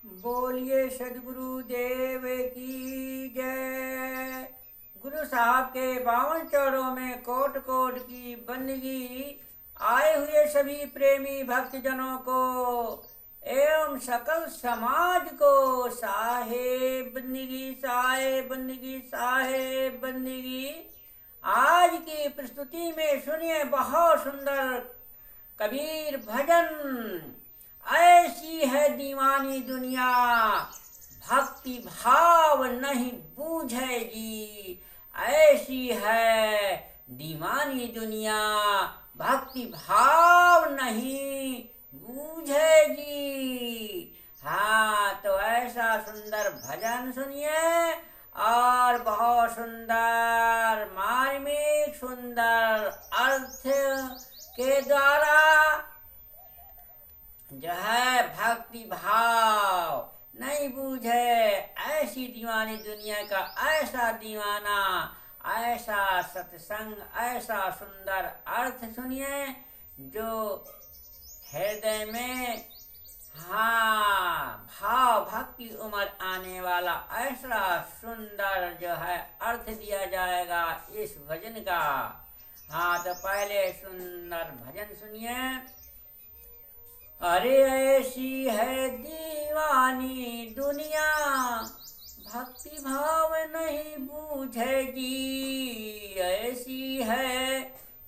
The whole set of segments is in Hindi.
बोलिए सदगुरु देव की जय। गुरु साहब के 52 चरणों में कोट कोट की बंदगी। आए हुए सभी प्रेमी भक्तजनों को एवं सकल समाज को साहेब बंदगी, साहेब बंदगी, साहेब बंदगी। आज की प्रस्तुति में सुनिए बहुत सुंदर कबीर भजन। ऐसी है दीवानी दुनिया, भक्ति भाव नहीं बूझेगी। ऐसी है दीवानी दुनिया, भक्ति भाव नहीं बूझेगी। हाँ, तो ऐसा सुंदर भजन सुनिए और बहुत सुंदर मार्मिक सुंदर अर्थ के द्वारा जो है भक्ति भाव नहीं बूझे। ऐसी दीवानी दुनिया का ऐसा दीवाना, ऐसा सत्संग, ऐसा सुंदर अर्थ सुनिए जो हृदय में हाँ भाव भक्ति उमड़ आने वाला ऐसा सुंदर जो है अर्थ दिया जाएगा इस भजन का। हाँ, तो पहले सुंदर भजन सुनिए। अरे ऐसी है दीवानी दुनिया, भक्ति भाव नहीं बूझेगी। ऐसी है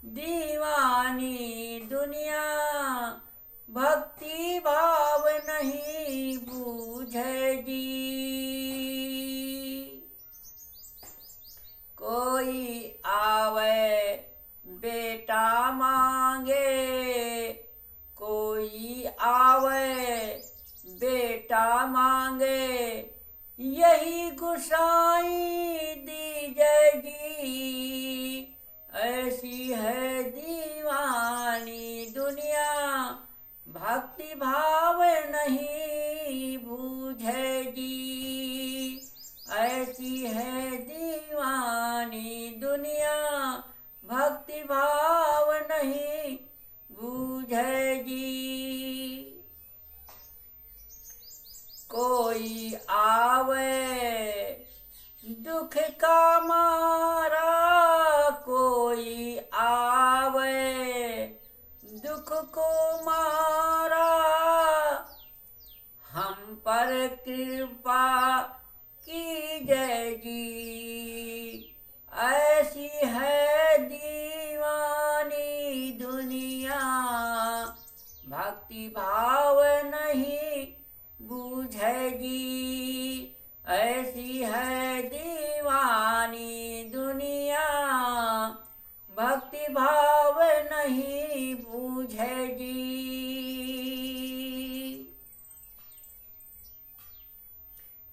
दीवानी दुनिया, भक्ति भाव नहीं बूझेगी। कोई आवे बेटा मांगे, कोई आवे बेटा मांगे, यही गुसाई दीजेगी। ऐसी है दीवानी दुनिया, भक्ति भाव नहीं बूझेगी। ऐसी है दीवानी दुनिया, भक्ति भाव नहीं बूझेगी। कोई आवे दुख का मारा, कोई आवे दुख को मारा, हम पर कृपा कीजेगी। ऐसी है दीवानी दुनिया, भक्ति भाव नहीं बूझेगी। ऐसी है दीवानी दुनिया, भक्ति भाव नहीं बूझेगी।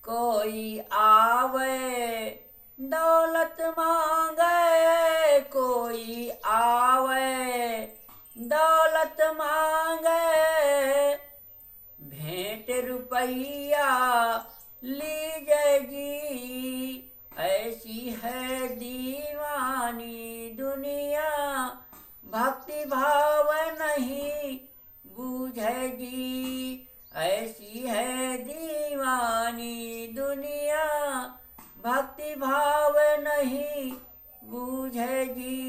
कोई आवे दौलत मांगे, कोई आवे दौलत मांगे, भेंट रुपया लीजेगी। ऐसी है दीवानी दुनिया, भक्ति भाव नहीं बूझेगी। ऐसी है दीवानी दुनिया, भक्ति भाव नहीं बूझेगी।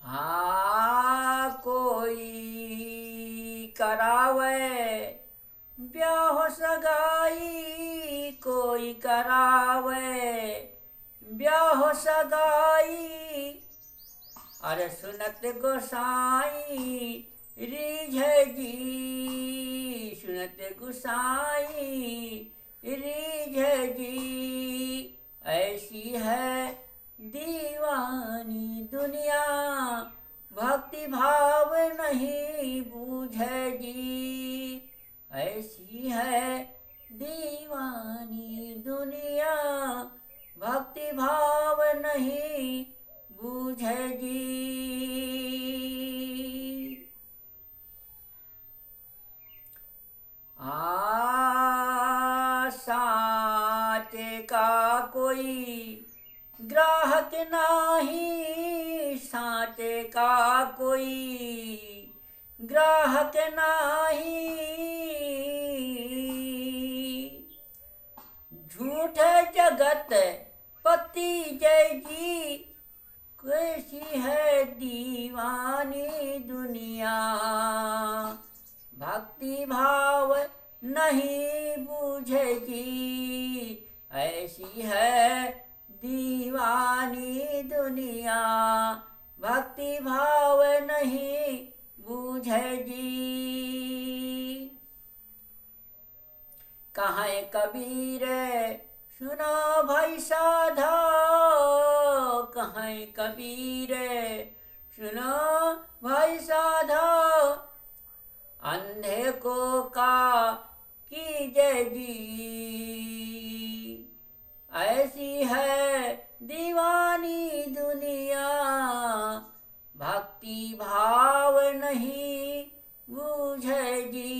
हाँ, कोई करावे ब्याह सगाई, कोई करावे ब्याह सगाई, अरे सुनत गोसाई रीझेगी। सुनत गोसाई रीझेगी। ऐसी है दीवानी दुनिया, भक्ति भाव नहीं बूझेगी। ऐसी है दीवानी दुनिया, भक्ति भाव नहीं बूझेगी। साँचे का कोई ग्राहक नाही, साँचे का कोई चाहक नाही, झूठ जगत पति जय जी, कैसी है दीवानी दुनिया, भक्ति भाव नहीं बूझे जी, ऐसी है दीवानी दुनिया, भक्ति भाव नहीं बूझे जी। कहाँ कबीर सुनो भाई साधा, कहाँ कबीर सुनो भाई साधा, अंधे को का कीजय जी, ऐसी है दीवानी दुनिया, भक्ति भाव नहीं बूझे जी,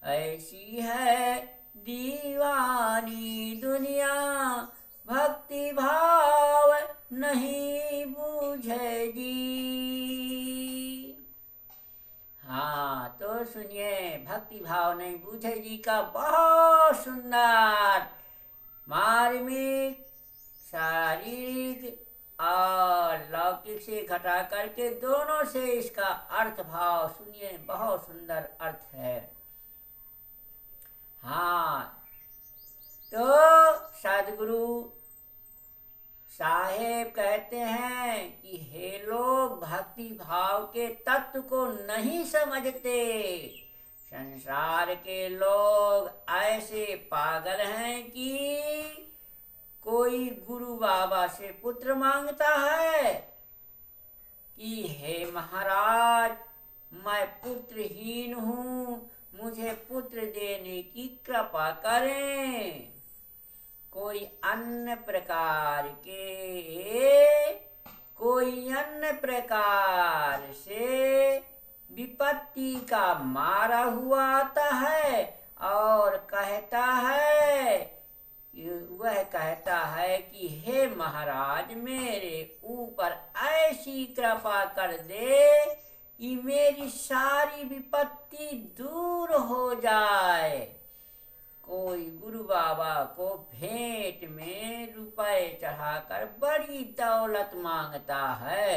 ऐसी है दीवानी दुनिया, भक्ति भाव नहीं बूझे जी। हाँ तो सुनिए, भक्ति भाव नहीं बूझे जी का बहुत सुंदर मार्मिक, शारीरिक और लौकिक से घटा करके दोनों से इसका अर्थ भाव सुनिए, बहुत सुंदर अर्थ है। हाँ तो सदगुरु साहेब कहते हैं कि हे लोग, भक्ति भाव के तत्व को नहीं समझते। संसार के लोग ऐसे पागल हैं कि कोई गुरु बाबा से पुत्र मांगता है कि हे महाराज, मैं पुत्रहीन हूँ, मुझे पुत्र देने की कृपा करें। कोई अन्य प्रकार से विपत्ति का मारा हुआ आता है और वह कहता है कि हे महाराज, मेरे ऊपर ऐसी कृपा कर दे कि मेरी सारी विपत्ति दूर हो जाए। कोई गुरु बाबा को भेंट में रुपए चढ़ाकर बड़ी दौलत मांगता है।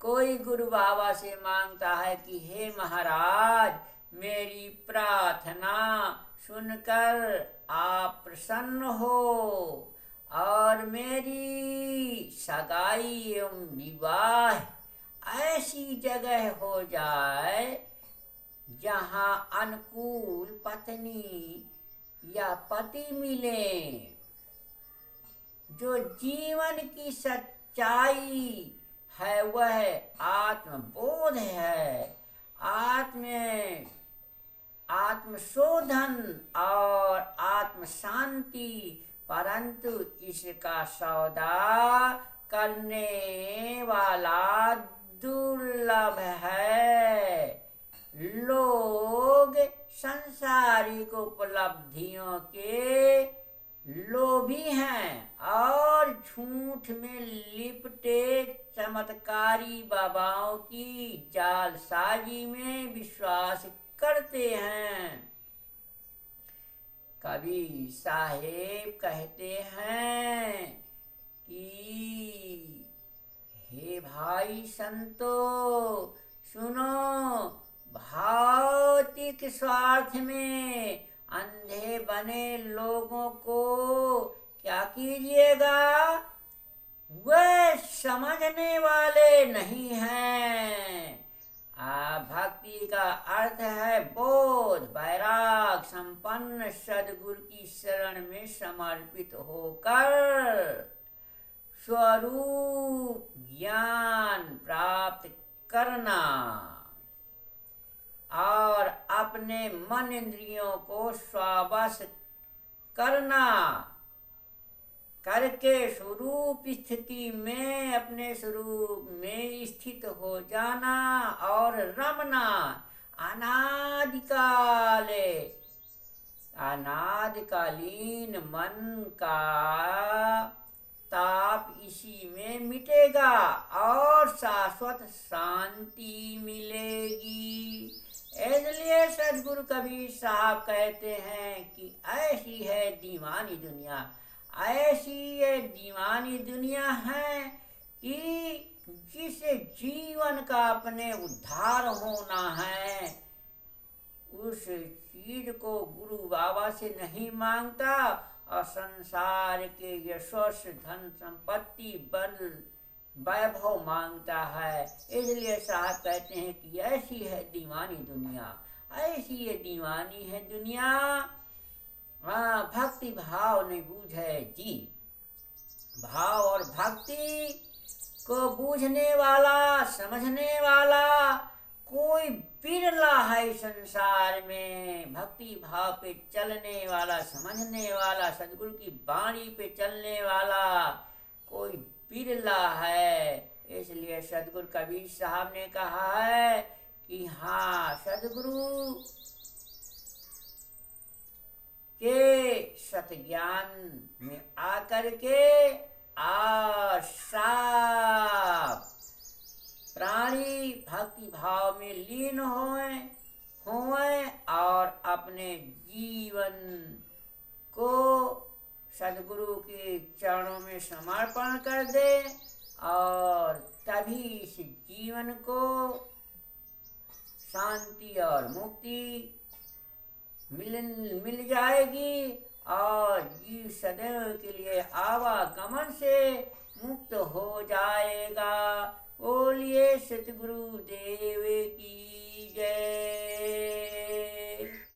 कोई गुरु बाबा से मांगता है कि हे महाराज, मेरी प्रार्थना सुनकर आप प्रसन्न हो और मेरी सगाई एवं विवाह ऐसी जगह हो जाए जहाँ अनुकूल पत्नी या पति मिले, जो जीवन की सच्चाई है वह आत्मबोध है, आत्मशोधन और आत्म शांति, परंतु इसका सौदा करने वाला दुर्लभ है। लोग सांसारिक उपलब्धियों के लोभी हैं और झूठ में लिपटे चमत्कारी बाबाओं की जालसाजी में विश्वास करते हैं। कबीर साहेब कहते हैं कि हे भाई संतो सुनो, भौतिक स्वार्थ में अंधे बने लोगों को क्या कीजिएगा, वे समझने वाले नहीं हैं। भक्ति का अर्थ है बोध, वैराग संपन्न सदगुरु की शरण में समर्पित होकर स्वरूप ज्ञान प्राप्त करना और अपने मन इंद्रियों को स्ववश करके स्वरूप स्थिति में अपने स्वरूप में स्थित हो जाना और रमना। अनादिकालीन मन का ताप इसी में मिटेगा और शाश्वत शांति मिलेगी। इसलिए सदगुरु कबीर साहब कहते हैं कि ऐसी है दीवानी दुनिया, ऐसी ये दीवानी दुनिया है कि जिस जीवन का अपने उद्धार होना है उस चीज को गुरु बाबा से नहीं मांगता और संसार के यशोश धन संपत्ति बल वैभव मांगता है। इसलिए साहब कहते हैं कि ऐसी है दीवानी दुनिया, ऐसी ये दीवानी है दुनिया। हाँ, भक्ति भाव नहीं बूझे जी। भाव और भक्ति को बूझने वाला, समझने वाला कोई बिरला है संसार में। भक्ति भाव पे चलने वाला, समझने वाला, सदगुरु की वाणी पे चलने वाला कोई बिरला है। इसलिए सदगुरु कबीर साहब ने कहा है कि हाँ, सदगुरु के सत ज्ञान में आकर के सब प्राणी भक्ति भाव में लीन होए और अपने जीवन को सदगुरु के चरणों में समर्पण कर दे और तभी इस जीवन को शांति और मुक्ति मिल जाएगी और जीव सदैव के लिए आवागमन से मुक्त हो जाएगा। बोलिए सतगुरु देव की जय।